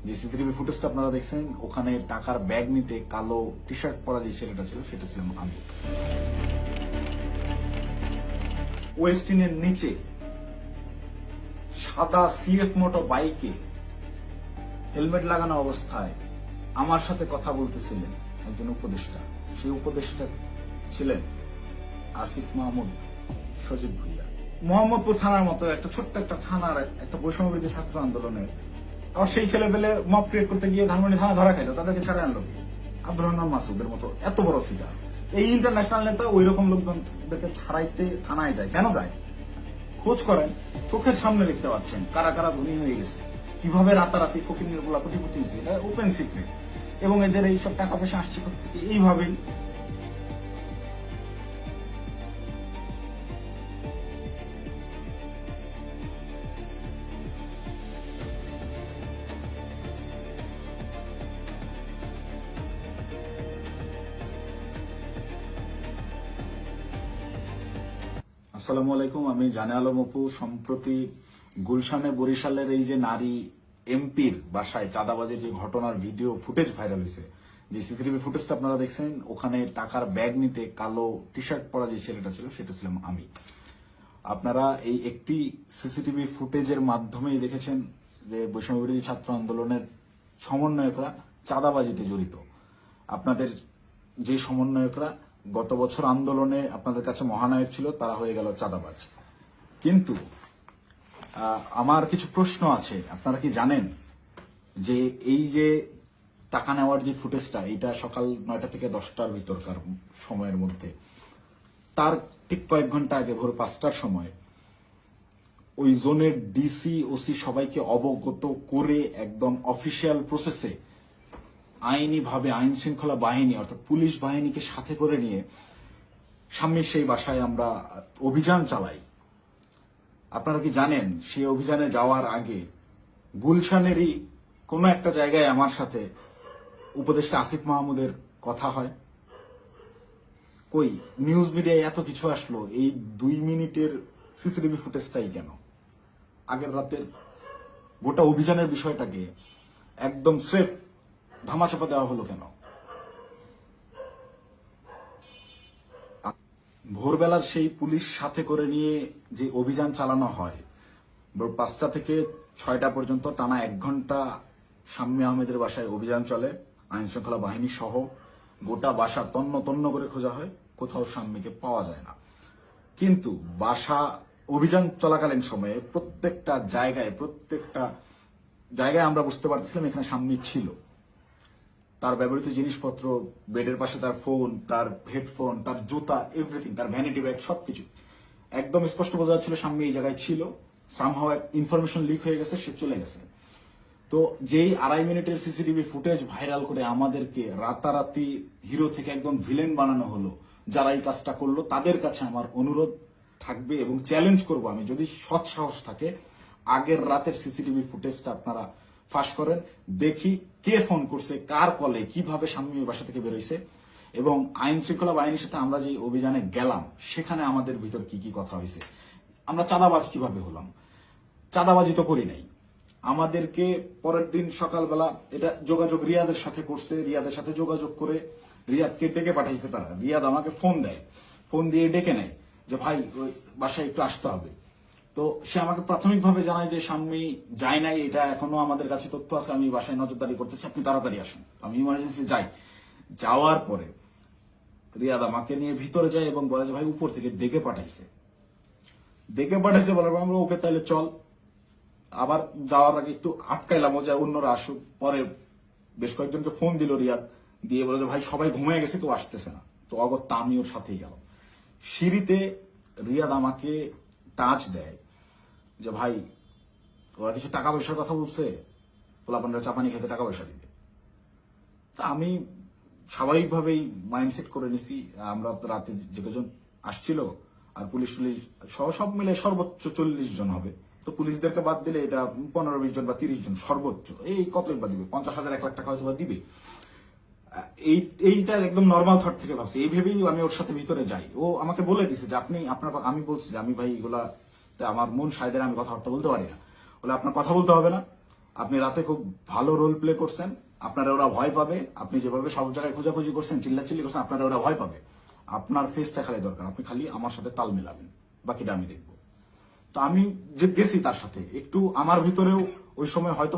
যে সিসিটিভি ফুটেজটা আপনারা দেখছেন, ওখানে টাকার ব্যাগ নিতে কালো টি শার্ট পরা যে ছেলেটা ছিল সেটা ছিলাম আমি। ওয়েস্টিনের নিচে সাদা সিএফ মোটো বাইকে হেলমেট লাগানো অবস্থায় আমার সাথে কথা বলতেছিলেন একজন উপদেষ্টা। সেই উপদেষ্টা ছিলেন আসিফ মাহমুদ সজীব ভুইয়া। মোহাম্মদপুর থানার মতো একটা ছোট্ট একটা থানার একটা বৈষম্যবিরোধী ছাত্র আন্দোলনের আবার সেই ছেলেপেলে মব ক্রিয়েট করতে গিয়ে ধানমন্ডি থানা ধরা খাইলো, তাদেরকে ছাড়া আনলো কি? আব্দুর রহমান মাসুদের মতো এত বড় ফিগার, এই ইন্টারন্যাশনাল নেতা ওই রকম লোকজনদেরকে ছাড়াইতে থানায় যায়। কেন যায়? খোঁজ করেন, চোখের সামনে দেখতে পাচ্ছেন কারা কারা ধনী হয়ে গেছে, কিভাবে রাতারাতি ফকির বলা কোটিপতি হয়েছে, এটা ওপেন সিক্রেট। এবং এদের এইসব টাকা পয়সা আসছে থেকে এইভাবেই। আসসালামু আলাইকুম, আমি জানে আলম অপু। সম্প্রতি গুলশানে বরিশালের এই যে নারী এমপির বাসায় চাঁদাবাজির যে ঘটনার ভিডিও ফুটেজ ভাইরাল হয়েছে, যে সিসিটিভি ফুটেজটা আপনারা দেখছেন, ওখানে টাকার ব্যাগ নিতে কালো টি শার্ট পরা যে ছেলেটা ছিল সেটা ছিলাম আমি। আপনারা এই একটি সিসিটিভি ফুটেজের মাধ্যমেই দেখেছেন যে বৈষম্যবিরোধী ছাত্র আন্দোলনের সমন্বয়করা চাঁদাবাজিতে জড়িত। আপনাদের যে সমন্বয়করা গত বছর আন্দোলনে আপনাদের কাছে মহানায়ক ছিল, তারা হয়ে গেল চাঁদাবাজ। কিন্তু আমার কিছু প্রশ্ন আছে। আপনারা কি জানেন যে এই যে টাকা নেওয়ার যে ফুটেজটা, এটা সকাল 9টা থেকে 10টার ভিতরকার সময়ের মধ্যে, তার ঠিক কয়েক ঘন্টা আগে ভোর 5টার সময় ওই জোনের ডিসি ওসি সবাইকে অবগত করে একদম অফিসিয়াল প্রসেসে আইনিভাবে আইন শৃঙ্খলা বাহিনী অর্থাৎ পুলিশ বাহিনীকে সাথে করে নিয়ে সামনের সেই বাসায় আমরা অভিযান চালাই। আপনারা কি জানেন সেই অভিযানে যাওয়ার আগে গুলশানেরই কোনো একটা জায়গায় আমার সাথে উপদেষ্টা আসিফ মাহমুদের কথা হয়? কই নিউজ মিডিয়ায় এত কিছু আসলো, এই 2 মিনিটের সিসিটিভি ফুটেজটাই কেন? আগের রাতের গোটা অভিযানের বিষয়টাকে একদম স্রেফ ধামাচাপা দেওয়া হলো কেন? ভোরবেলার সেই পুলিশ সাথে করে নিয়ে যে অভিযান চালানো হয়, ভোর 5টা থেকে 6টা পর্যন্ত টানা 1 ঘন্টা শাম্মী আহমেদের বাসায় অভিযান চলে, আইন শৃঙ্খলা বাহিনী সহ। গোটা বাসা তন্ন তন্ন করে খোঁজা হয়, কোথাও শাম্মীকে পাওয়া যায় না। কিন্তু বাসা অভিযান চলাকালীন সময়ে প্রত্যেকটা জায়গায় আমরা বুঝতে পারতেছিলাম এখানে শাম্মী ছিল। তার ব্যবহৃত জিনিসপত্র, বেডের পাশে তার ফোন, তার হেডফোন, তার জুতা, এভরিথিং, তার ভ্যানিটি ব্যাগ, সবকিছু একদম স্পষ্ট বোঝা যাচ্ছিল সামনে এই জায়গায় ছিল। সামহাও ইনফরমেশন লিক হয়ে গেছে, সে চলে গেছে। তো যেই 2.5 মিনিটের সিসিটিভি ফুটেজ ভাইরাল করে আমাদেরকে রাতারাতি হিরো থেকে একদম ভিলেন বানানো হলো, যারা এই কাজটা করলো তাদের কাছে আমার অনুরোধ থাকবে এবং চ্যালেঞ্জ করব আমি, যদি সৎ সাহস থাকে আগের রাতের সিসিটিভি ফুটেজটা আপনারা ফাঁস করেন, দেখি কে ফোন করছে, কার কলে, কিভাবে শাম্মীর বাসা থেকে বেরোইছে, এবং আইন শৃঙ্খলা বাহিনীর সাথে আমরা যে অভিযানে গেলাম সেখানে আমাদের ভিতর কি কি কথা হয়েছে। আমরা চাঁদাবাজ কিভাবে হলাম? চাঁদাবাজি তো করি নাই। আমাদেরকে পরের দিন সকালবেলা এটা যোগাযোগ রিয়াদের সাথে করছে, রিয়াদের সাথে যোগাযোগ করে রিয়াদকে ডেকে পাঠাইছে তারা। রিয়াদ আমাকে ফোন দেয়, ফোন দিয়ে ডেকে নেয় যে ভাই ওই বাসায় একটু আসতে হবে। তো সে আমাকে প্রাথমিকভাবে জানায় যে শাম্মী যায় নাই, এটা এখনো আমাদের কাছে তথ্য আছে, আমি বাসায় নজরদারি করতেছি, আপনি তাড়াতাড়ি আসেন। আমি ইমার্জেন্সি যাই। যাওয়ার পরে রিয়াদ আমাকে নিয়ে ভিতরে যায় এবং বলে যে ভাই উপর থেকে ডেকে পাঠাইছে বলার পর আমরা ওকে তাহলে চল। আবার যাওয়ার আগে একটু আটকাইলাম যে অন্যরা আসুক। পরে বেশ কয়েকজনকে ফোন দিল রিয়াদ, দিয়ে বলে যে ভাই সবাই ঘুমিয়ে গেছে, কেউ আসতেছে না। তো অগত্যা আমি ওর সাথেই গেল। সিঁড়িতে রিয়াদ আমাকে টাচ দেয় যে ভাই ওরা কিছু টাকা পয়সার কথা বলছে, পোলাপানরা চাপানি খেতে টাকা পয়সা দিবে। তা আমি স্বাভাবিকভাবেই মাইন্ডসেট করে নিছি, আমরা রাতে যে কজন আসছিল আর পুলিশ সহ সব মিলে সর্বোচ্চ 40 জন হবে। তো পুলিশদেরকে বাদ দিলে এটা 15-20 জন বা 30 জন সর্বোচ্চ। এই কতই বা দিবে, 50,000 1 লাখ টাকা হয়তো বা দিবে। এইটা একদম নর্মাল থট থেকে ভাবছি। এই ভেবেই আমি ওর সাথে ভিতরে যাই। ও আমাকে বলে দিছে যে আমি বলছি যে আমি ভাই এগুলা আমার মন সাইদের, আমি কথাবার্তা বলতে পারি না। বলে আপনার কথা বলতে হবে না, আপনি রাতে খুব ভালো রোল প্লে করছেন, আপনারা ওরা ভয় পাবে। আপনি যেভাবে সব জায়গায় খোঁজাখুঁজি করছেন, চিল্লাচিল্লি করছেন, আপনারা ওরা ভয় পাবে। আপনার ফেসটা খালি দরকার, আপনি খালি আমার সাথে তাল মেলাবেন, বাকিটা আমি দেখবো। তো আমি যে গেছি তার সাথে একটু আমার ভিতরেও ওই সময় হয়তো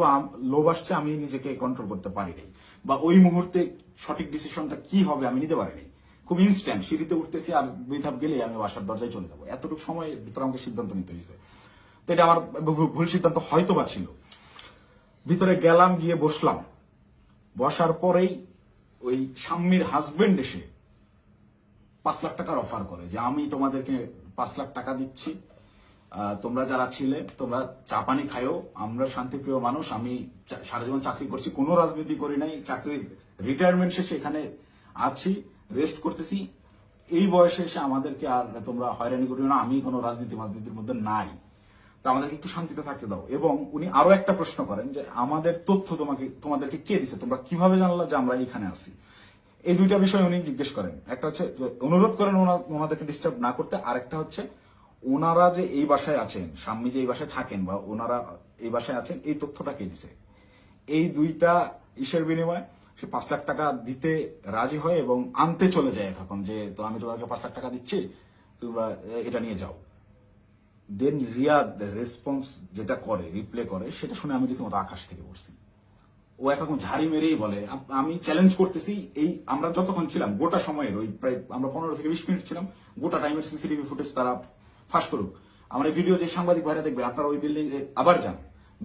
লোভ আসছে, আমি নিজেকে কন্ট্রোল করতে পারিনি, বা ওই মুহূর্তে সঠিক ডিসিশনটা কি হবে আমি নিতে পারিনি। খুব ইনস্ট্যান্ট সিঁড়িতে উঠতেছি আর 2 ধাপ গেলে আমি বাসার দরজায় চলে যাবো, এতটুকু সময়ের ভিতরে আমাকে সিদ্ধান্ত নিতে হয়েছে। তো এটা আমার ভুল সিদ্ধান্ত হয়তো বা ছিল। ভিতরে গেলাম, গিয়ে বসলাম। বসার পরেই ওই স্বামীর হাজবেন্ড এসে 5 লাখ টাকার অফার করে যে আমি তোমাদেরকে 5 লাখ টাকা দিচ্ছি, তোমরা যারা ছিলে তোমরা চা পানি খায়ও, আমরা শান্তিপ্রিয় মানুষ, আমি সারা জীবন চাকরি করছি, কোনো রাজনীতি করি নাই, চাকরির রিটায়ারমেন্ট শেষে এখানে আছি, রেস্ট করতেছি, এই বয়সে এসে আমাদেরকে আর তোমরা হয়রানি করিও না, আমি কোনো রাজনীতির মধ্যে নাই, তো আমাদেরকে একটু শান্তিতে থাকতে দাও। এবং উনি আরো একটা প্রশ্ন করেন যে আমাদের তথ্য তোমাদেরকে কে দিছে, তোমরা কিভাবে জানলা যে আমরা এখানে আছি। এই দুইটা বিষয় উনি জিজ্ঞেস করেন। একটা হচ্ছে অনুরোধ করেন ওনাদেরকে ডিস্টার্ব না করতে, আর একটা হচ্ছে ওনারা যে এই বাসায় আছেন, স্বামী যে এই বাসায় থাকেন বা ওনারা এই বাসায় আছেন, এই তথ্যটা কে দিছে। এই দুইটা ইসের বিনিময়ে সে 5 লাখ টাকা দিতে রাজি হয় এবং আনতে চলে যায় এখন, যে তো আমি তোমাকে 5 লাখ টাকা দিচ্ছি, তোমরা এটা নিয়ে যাও। দেন রিয়াদ রেসপন্স যেটা করে, রিপ্লে করে, সেটা শুনে আমি রীতিমতো আকাশ থেকে পড়ছি। ও একরকম ঝাড়ি মেরেই বলে আমি চ্যালেঞ্জ করতেছি, এই আমরা যতক্ষণ ছিলাম গোটা সময়ের ওই প্রায় আমরা 15 থেকে 20 মিনিট ছিলাম, গোটা টাইমের সিসিটিভি ফুটেজ তারা ফাঁস করুক। আমার এই ভিডিও যে সাংবাদিক ভাইরা দেখবে, আপনারা ওই বিল্ডিং আবার যান,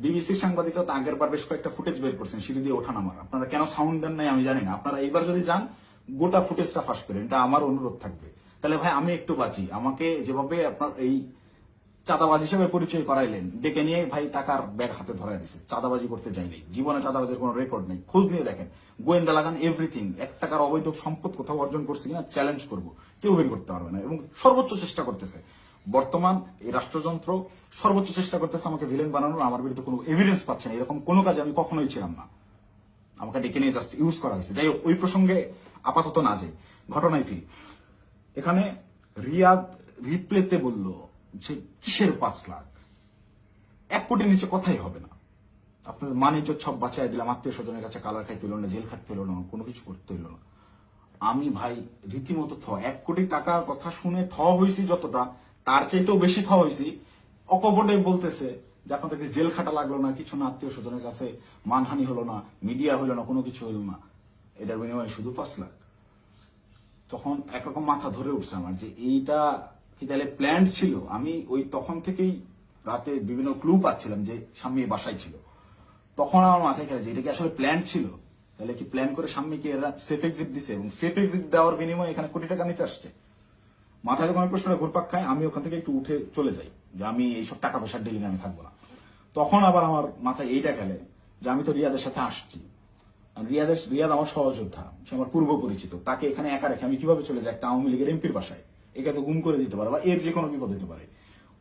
বিবিসির সাংবাদিকরা তো আগের বার বেশ কয়েকটা ফুটেজ বের করছেন সিঁড়ি দিয়ে ওঠানামার, আপনারা কেন সাউন্ড দেন নাই আমি জানি না। আপনারা এইবার যদি যান গোটা ফুটেজটা ফাঁস করেন, এটা আমার অনুরোধ থাকবে। তাহলে ভাই আমি একটু বাঁচি। আমাকে যেভাবে আপনার এই চাঁদাবাজ হিসেবে পরিচয় করাইলেন, ডেকে নিয়ে ভাই টাকার ব্যাগ হাতে ধরাই দিছে, চাঁদাবাজি করতে যাইনি, জীবনে চাঁদাবাজির কোনো রেকর্ড নেই, খোঁজ নিয়ে দেখেন, গোয়েন্দা লাগান, এভরিথিং। 1 টাকার অবৈধ সম্পদ কোথাও অর্জন করছে কিনা চ্যালেঞ্জ করবো, কেউ বের করতে পারবে না। এবং সর্বোচ্চ চেষ্টা করতেছে বর্তমান এই রাষ্ট্রযন্ত্র, সর্বোচ্চ চেষ্টা করতেছে আমাকে ভিলেন বানানোর। আমার বিরুদ্ধে কোনো এভিডেন্স পাচ্ছে না, এরকম কোনো কাজে আমি কখনোই ছিলাম না, আমাকে ডেকে নিয়ে জাস্ট ইউজ করা হয়েছে। যাই হোক, ওই প্রসঙ্গে আপাতত না যাই, ঘটনায় ফিরি। এখানে রিয়াদ রিপ্লেতে বলল যে কিসের 5 লাখ, 1 কোটির নিচে কথাই হবে না, আপনাদের মানিজ্য সব বাঁচাই দিলাম, আত্মীয় স্বজনের কাছে কালার খাইতে হইল না, জেল খাটতে হইল না, কোনো কিছু করতে হইল না। আমি ভাই রীতিমতো 1 কোটি টাকার কথা শুনে হয়েছি যতটা, তার চাইতেও বেশি হয়েছি। অকপটে বলতেছে যে আপনাদেরকে জেল খাটা লাগলো না, কিছু না, আত্মীয় স্বজনের কাছে মানহানি হলো না, মিডিয়া হইলো না, কোনো কিছু হইল না, এটার বিনিময়ে শুধু 5 লাখ। তখন একরকম মাথা ধরে উঠছে আমার যে এইটা কি তাহলে প্ল্যান ছিল। আমি ওই তখন থেকেই রাতে বিভিন্ন ক্লু পাচ্ছিলাম যে স্বামী বাসায় ছিল। তখন আমার মাথায় খেলে যে এটা কি আসলে প্ল্যান ছিল, তাহলে কি প্ল্যান করে স্বামীকে এরা সেফ এক্সিট দিছে, এবং সেফ এক্সিট দেওয়ার বিনিময়ে এখানে কোটি টাকা নিতে আসছে। মাথায় যখন আমি প্রশ্নটা ঘুরপাক খায়, আমি ওখান থেকে একটু উঠে চলে যাই যে আমি এইসব টাকা পয়সার ডিলিং আমি থাকবো না। তখন আবার আমার মাথায় এইটা খেলে যে আমি তো রিয়াদের সাথে আসছি, রিয়াদ আমার সহযোদ্ধা, সে আমার পূর্ব পরিচিত, তাকে এখানে একা রেখে আমি কিভাবে চলে যাই একটা আওয়ামী লীগের এমপির বাসায়, একে তো গুম করে দিতে পারে বা এর যে কোনো বিপদ হতে পারে।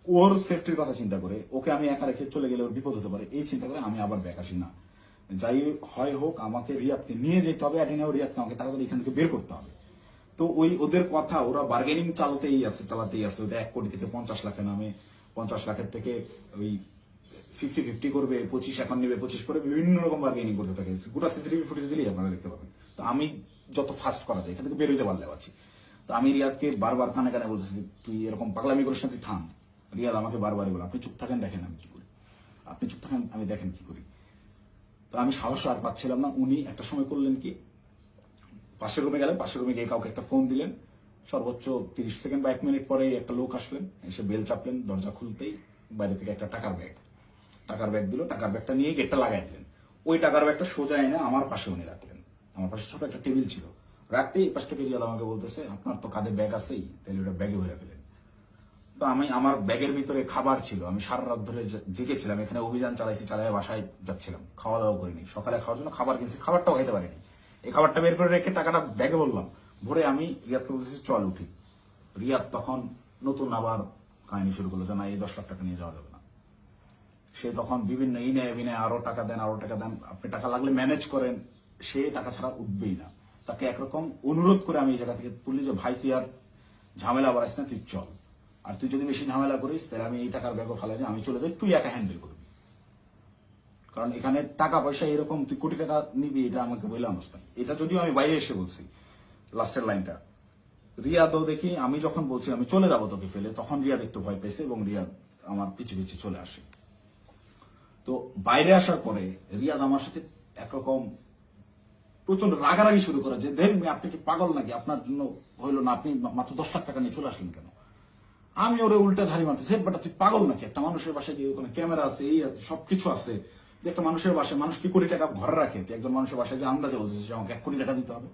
ওর সেফটির কথা চিন্তা করে ওকে আমি একা রেখে চলে গেলে ওর বিপদ হতে পারে, এই চিন্তা করে আমি আবার ব্যাক আসি না। যাই হয় হোক, আমাকে রিয়াদকে নিয়ে যেতে হবে, অ্যাটেনেও রিয়াদকে আমাকে তাড়াতাড়ি এখান থেকে বের করতে হবে। তো ওই ওদের কথা, ওরা বার্গেনিং চালাতেই আছে, ওটা 1 কোটি থেকে 50 লাখে নামে, 50 লাখের থেকে ওই 50-50 করবে, 25 এখন নেবে, 25 করে বিভিন্ন রকম বার্গেনিং করতে থাকে। গোটা সিসিটিভি ফুটেজ দিলেই আপনারা দেখতে পাবেন। তো আমি যত ফাস্ট করা যায় এখান থেকে বেরোতে পারলে পারছি। তো আমি রিয়াদকে বারবার কানে কানে বলতেছি তুই এরকম পাগলামি করিস না, তুই থাম। রিয়াদ আমাকে বারবারই বলে আপনি চুপ থাকেন, দেখেন আমি কি করি, আপনি চুপ থাকেন, আমি দেখেন কি করি। তো আমি সাহস আর পাচ্ছিলাম না। উনি একটা সময় করলেন কি, পাশের রুমে গেলেন, পাশের রুমে গিয়ে কাউকে একটা ফোন দিলেন, সর্বোচ্চ 30 সেকেন্ড বা 1 মিনিট পরে একটা লোক আসলেন, এসে বেল চাপলেন, দরজা খুলতেই বাইরে থেকে একটা টাকার ব্যাগ দিল, টাকার ব্যাগটা নিয়ে গেটটা লাগাই দিলেন। ওই টাকার ব্যাগটা সোজা এনে আমার পাশে উনি রাখলেন, আমার পাশে ছোট একটা টেবিল ছিল, রাখতেই এই পাশ থেকে রিয়াদ আমাকে বলতেছে আপনার তো কাঁধে ব্যাগ আছেই, তাহলে ওটা ব্যাগে ভরে ফেলেন। তো আমি, আমার ব্যাগের ভিতরে খাবার ছিল, আমি সারা রাত ধরে জেগেছিলাম, এখানে অভিযান চালিয়ে বাসায় যাচ্ছিলাম, খাওয়া দাওয়া করিনি, সকালে খাওয়ার জন্য খাবার কিনছি, খাবারটাও খেতে পারিনি। এই খাবারটা বের করে রেখে টাকাটা ব্যাগে বললাম ভরে, আমি রিয়াদকে বলতেছি চল উঠি। রিয়াদ তখন নতুন আবার কাহিনী শুরু করলো যে না, এই 10 লাখ টাকা নিয়ে যাওয়া যাবে না। সে তখন বিভিন্ন ইনে বিনায় আরো টাকা দেন, আপনি টাকা লাগলে ম্যানেজ করেন, সে টাকা ছাড়া উঠবেই না। তাকে একরকম অনুরোধ করে আমি এই জায়গা থেকে বললি যে ভাই তুই আর ঝামেলা বাড়াস না, তুই চল, আর তুই যদি বেশি ঝামেলা করিস তাহলে আমি এই টাকার ব্যাগও ফালাই আমি চলে যাই, তুই একা হ্যান্ডেল করবি। কারণ এখানে টাকা পয়সা এরকম তুই কোটি টাকা নিবি এটা আমাকে বললে অবস্থা। এটা যদিও আমি বাইরে এসে বলছি লাস্টের লাইনটা। রিয়াদও দেখি আমি যখন বলছি আমি চলে যাবো তোকে ফেলে, তখন রিয়াদ একটু ভয় পেয়েছে এবং রিয়াদ আমার পিছে পিছে চলে আসে। তো বাইরে আসার পরে রিয়াদ আমার সাথে একরকম প্রচন্ড রাগারাগি শুরু করে যে দেখুন আপনি কি পাগল নাকি, আপনার জন্য হইলো না, আপনি মাত্র 10 লাখ টাকা নিয়ে চলে আসলেন কেন। আমি ওরে উল্টা ঝাড়ি মারতেছি, বাট তুই পাগল নাকি, একটা মানুষের বাসায় গিয়ে ওখানে ক্যামেরা আছে, এই আছে, সবকিছু আছে, যে একটা মানুষের বাসায় মানুষ কি কোটি টাকা ঘরে রাখে, তুই একজন মানুষের বাসায় গিয়ে আন্দাজে বলতেছিস যে আমাকে 1 কোটি টাকা দিতে হবে।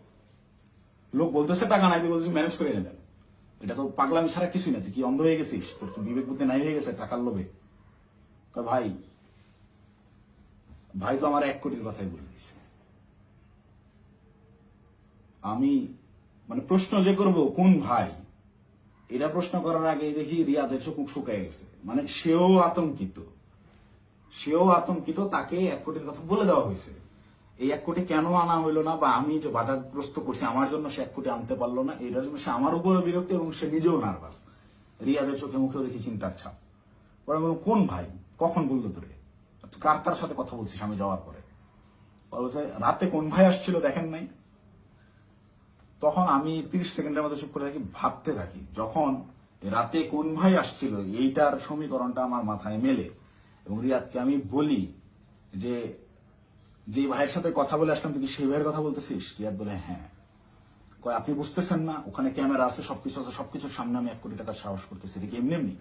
লোক বলতেছে টাকা নাই, বলতেছে ম্যানেজ করে এনে দেন। এটা তো পাগলামি ছাড়া কিছুই না। তুই কি অন্ধ হয়ে গেছিস, তোর কি বিবেক বুদ্ধি নাই হয়ে গেছে টাকার লোভে। ভাই ভাই তো আমার 1 কোটির কথাই বলে দিছে। আমি মানে প্রশ্ন যে করব কোন ভাই, এটা প্রশ্ন করার আগে দেখি রিয়াদের চোখ মুখ শুকায় গেছে। মানে সেও আতঙ্কিত, তাকে 1 কোটির কথা বলে দেওয়া হয়েছে। এই 1 কোটি কেন আনা হইলো না, বা আমি যে বাধাগ্রস্ত করছি আমার জন্য সে 1 কোটি আনতে পারলো না, এটার জন্য সে আমার উপরে বিরক্ত এবং সে নিজেও নার্ভাস। রিয়াদের চোখে মুখেও দেখি চিন্তার ছাপ। পরে বললাম কোন ভাই, কখন বললো তোরে, কার সাথে কথা বলছিস আমি যাওয়ার পরে। বলছে রাতে কোন ভাই আসছিল দেখেন নাই। তখন আমি 30 সেকেন্ডের মতো চুপ করে থাকি, ভাবতে থাকি। যখন রাতে কোন ভাই আসছিল এইটার সমীকরণটা আমার মাথায় মেলে এবং রিয়াদকে আমি বলি যে ভাইয়ের সাথে কথা বলে আসলাম তুই কি সেই ভাইয়ের কথা বলতেছিস। রিয়াদ বলে হ্যাঁ। কয় আপনি বুঝতেছেন না, ওখানে ক্যামেরা আছে, সবকিছু আছে, সবকিছুর সামনে আমি 1 কোটি টাকার সাহস করতেছি, এটা কি এমনি এমনি।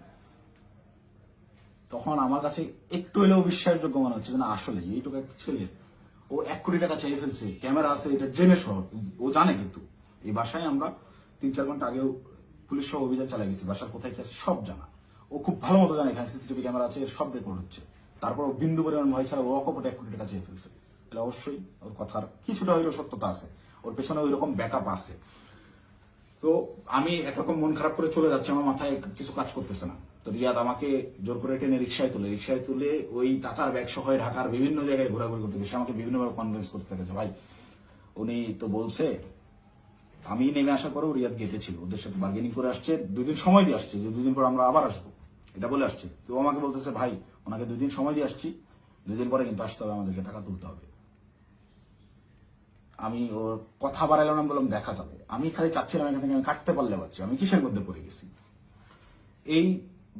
তখন আমার কাছে একটু হলেও বিশ্বাসযোগ্য মনে হচ্ছে যে না আসলে এইটুকু একটা ছেলে, ও 1 কোটি টাকা চেয়ে ফেলছে, ক্যামেরা আছে এটা জেনে সহ, ও জানে। কিন্তু এই বাসায় আমরা 3-4 ঘন্টা আগেও পুলিশ সহ অভিযান চালাই গেছি, বাসার কোথায় কি আছে সব জানা। ও খুব ভালো মতো জানে এখানে সিসিটিভি ক্যামেরা আছে, এর সব রেকর্ড হচ্ছে। তারপর ও বিন্দু পরিমাণ ভয় ছাড়া ও অকপটে 1 কোটি টাকা চেয়ে ফেলছে। তাহলে অবশ্যই ওর কথার কিছুটা হইলেও সত্যতা আছে, ওর পেছনে ওই রকম ব্যাকআপ আছে। তো আমি একরকম মন খারাপ করে চলে যাচ্ছি, আমার মাথায় কিছু কাজ করতেছে না। তো রিয়াদ আমাকে জোর করে টেনে রিক্সায় তুলে ওই টাকার ব্যাগ সহ ঢাকার বিভিন্ন জায়গায় ঘোরাঘুরি করতে গেছে। আমাকে বিভিন্নভাবে কনভিন্স করতে থাকে ভাই উনি তো বলছে। আমি নেমে আসার পরেও রিয়াদ গেটে ছিল, ওদের সাথে বার্গেনিং করে আসছে, 2 দিন সময় দিয়ে আসছে যে 2 দিন পর আমরা আবার আসবো, এটা বলে আসছে। তো আমাকে বলতেছে ভাই ওনাকে 2 দিন সময় দিয়ে আসছি, 2 দিন পরে কিন্তু আসতে হবে, আমাদেরকে টাকা তুলতে হবে। আমি ওর কথা বাড়াইলাম না, বললাম দেখা যাবে। আমি খালি চাচ্ছিলাম এখান থেকে আমি কাটতে পারলে পারছি, আমি কিসের মধ্যে পড়ে গেছি। এই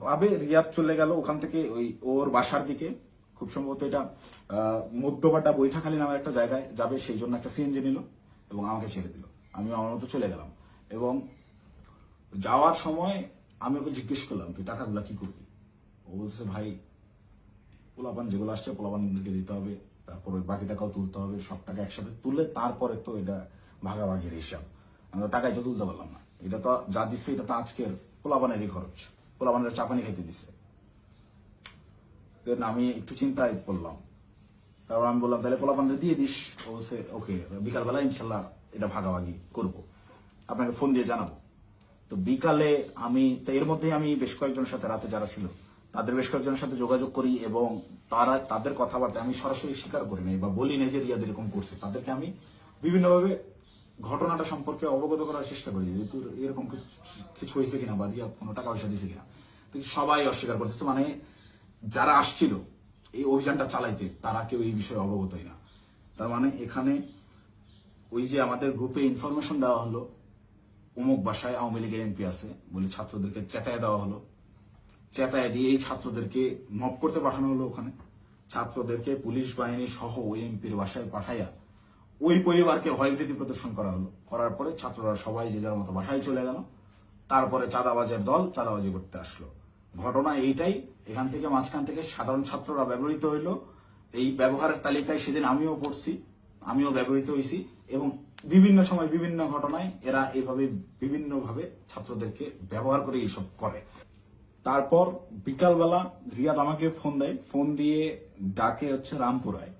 ভাবে রিয়াদ চলে গেল ওখান থেকে ওই ওর বাসার দিকে। খুব সম্ভবত এটা মধ্যবাড্ডা বৈঠাখালী নামের একটা জায়গায় যাবে, সেই জন্য একটা সিএনজি নিল এবং আমাকে ছেড়ে দিল। আমি আমার মতো চলে গেলাম এবং যাওয়ার সময় আমি ওকে জিজ্ঞেস করলাম তুই টাকাগুলা কি করবি। ও বলছে ভাই পোলাপান যেগুলো আসছে পোলাপানকে দিতে হবে, তারপর ওই বাকি টাকাও তুলতে হবে, সব টাকা একসাথে তুলে তারপরে তো এটা ভাগাভাগির হিসাব। আমরা টাকাই তো তুলতে পারলাম না, এটা তো যা দিচ্ছে এটা তো আজকের পোলাপানেরই খরচ, পোলাপানের চাপানি খাইতে দিছে। আমি একটু চিন্তায় পড়লাম, তারপর আমি বললাম তাহলে পোলাপানদের দিয়ে দিস। ও বলছে ওকে, বিকালবেলা ইনশাল্লাহ এটা ভাগাভাগি করব, আপনাকে ফোন দিয়ে জানাবো। তো বিকালে আমি তো এর মধ্যেই আমি বেশ কয়েকজনের সাথে রাতে যারা ছিল তাদের বেশ কয়েকজনের সাথে যোগাযোগ করি এবং তাদের কথাবার্তা আমি সরাসরি স্বীকার করি নাই বা বলি নাই যে রিয়াদ এরকম করছে। তাদেরকে আমি বিভিন্নভাবে ঘটনাটা সম্পর্কে অবগত করার চেষ্টা করি যে তোর এরকম কিছু হয়েছে কিনা বা রিয়াদ কোনো টাকা পয়সা দিয়েছে কিনা। তো সবাই অস্বীকার করতেছে, মানে যারা আসছিল এই অভিযানটা চালাইতে তারা কেউ এই বিষয়ে অবগতই না। তার মানে এখানে ওই যে আমাদের গ্রুপে ইনফরমেশন দেওয়া হলো অমুক বাসায় আওয়ামী লীগের এমপি আছে বলে ছাত্রদেরকে চেতায় দেওয়া হলো, চেতায় দিয়ে এই ছাত্রদেরকে মব করতে পাঠানো হলো। ওখানে ছাত্রদেরকে পুলিশ বাহিনী সহ ওই এমপির বাসায় পাঠাইয়া ওই পরিবারকে ভয়ভীতি প্রদর্শন করা হলো। করার পরে ছাত্ররা সবাই যে যার মতো বাসায় চলে গেল। তারপরে চাঁদাবাজের দল চাঁদাবাজি করতে আসলো। ঘটনা এইটাই। এখান থেকে মাঝখান থেকে সাধারণ ছাত্ররা ব্যবহৃত হইল। এই ব্যবহারের তালিকায় সেদিন আমিও পড়ছি, আমিও ব্যবহৃত হয়েছি এবং বিভিন্ন সময় বিভিন্ন ঘটনায় এরা এইভাবে বিভিন্নভাবে ছাত্রদেরকে ব্যবহার করে এইসব করে। তারপর বিকালবেলা রিয়াদ আমাকে ফোন দেয়, ফোন দিয়ে ডাকে হচ্ছে রামপুরায়।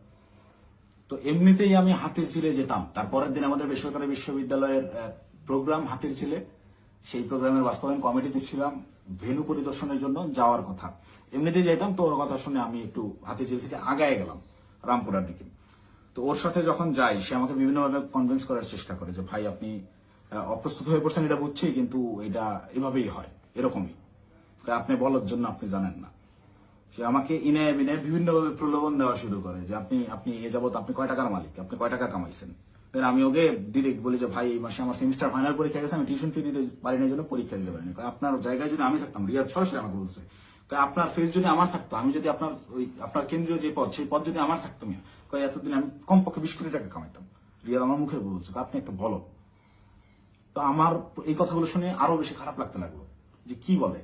তো এমনিতেই আমি হাতিরঝিলে যেতাম, তারপরের দিন আমাদের বেসরকারি বিশ্ববিদ্যালয়ের প্রোগ্রাম হাতিরঝিলে, সেই প্রোগ্রামের বাস্তবায়ন কমিটিতে ছিলাম, ভেন্যু পরিদর্শনের জন্য যাওয়ার কথা। এমনিতেই যেতাম, তো ওর কথা শুনে আমি একটু হাতিরঝিল থেকে আগায় গেলাম রামপুরার দিকে। তো ওর সাথে যখন যাই সে আমাকে বিভিন্নভাবে কনভিন্স করার চেষ্টা করে যে ভাই আপনি অপ্রস্তুত হয়ে পড়ছেন এটা বুঝছি, কিন্তু এটা এভাবেই হয়, এরকমই, আপনি বলার জন্য আপনি জানেন না। সে আমাকে ইনে বিনে বিভিন্নভাবে প্রলোভন দেওয়া শুরু করে যে আপনি আপনি এ যাবত আপনি কয় টাকার মালিক, আপনি কয় টাকা কামাইছেন। দেন আমি ওকে ডিরেক্ট বলি যে ভাই এই মাসে আমার সেমিস্টার ফাইনাল পরীক্ষা গেছে, আমি টিউশন ফি দিতে পারি না, জন্য পরীক্ষা দিতে পারিনি। আপনার জায়গায় যদি আমি থাকতাম, রিয়াদ সরাসরি আমাকে বলছে, আপনার ফেস যদি আমার থাকতো, আমি যদি আপনার ওই আপনার কেন্দ্রীয় যে পদ, সেই পদ যদি আমার থাকতো, এতদিন আমি কমপক্ষে 20 কোটি টাকা কামাইতাম। রিয়াদ আমার মুখে বলছে আপনি একটা বলো। তো আমার এই কথাগুলো শুনে আরো বেশি খারাপ লাগতে লাগলো যে কি বলে,